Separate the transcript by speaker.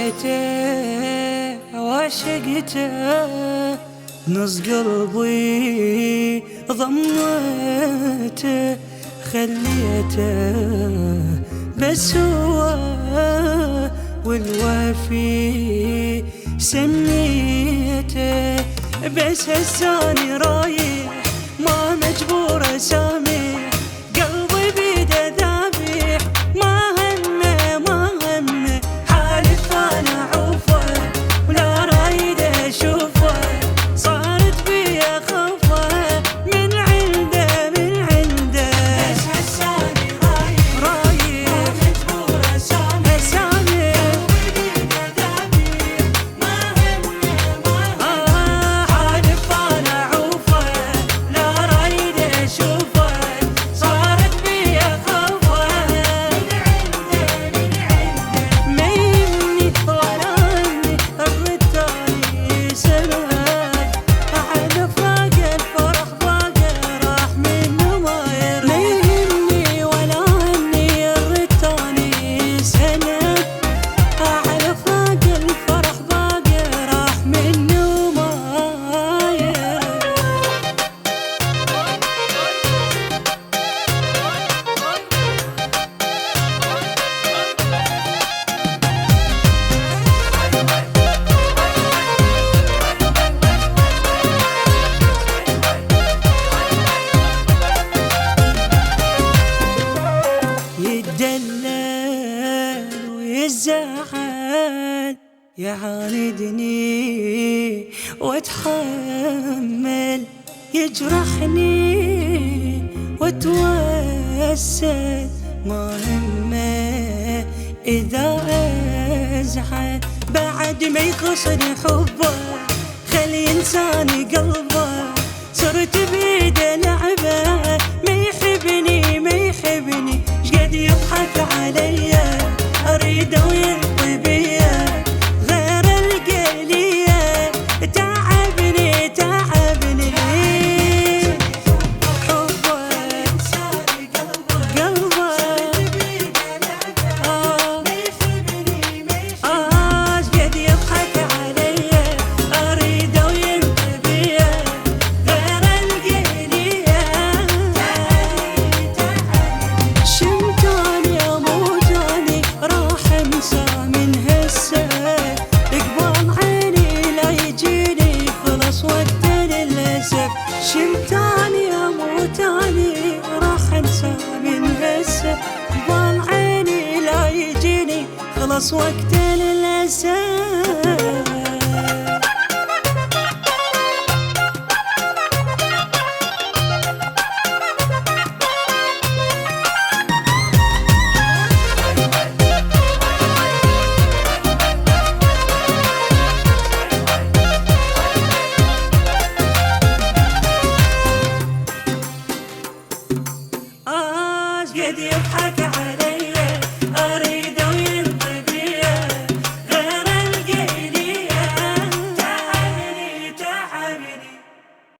Speaker 1: حبيته وعشقته، نص قلبي ضمته خليته بس هو، والوفي سميته، بس هساني رايح ما مجبور اسامح، قلبي بيده ذابح ما همه ما همه، حالف انا عوفه ولا رايد اشوفه، صارت بيا خوفه من عنده من عنده، بس هساني رايح رايح ما مجبور اسامح اسامح، قلبي بيده ذابح ما همه ما همه، حالف انا عوفه لا رايد اشوفه، صارت بيا خوفه من عنده ما يهمني ولا همني الرتاني سمعك، على فراق الفرح باقي راح منه ما يرد، ما يهمني ولا همني الرتاني سنة، على فراق الفرح باقي راح منه ما يرد. يتدلل ويزعل يعاندني واتحمل، يجرحني واتوسل ما همه اذا ازعل، بعد ما يخصني حبه خلي انساني قلبه، صرت بيده لعبه ما يحبني ما يحبني، شقد يضحك عليا اريده ويرضي بيا، غير القليه تعبني تعبني، حبه قلبه شقد يضحك عليا اريده ويرضي بيا، غير القليه شمتاني اموتاني راح انسى من هسه، اقبال عيني لا يجيني خلص وقت للاسف، شمتاني اموتاني راح انسى من هسه، اقبال عيني لا يجيني خلص وقت للاسف. قد يضحك علي اريد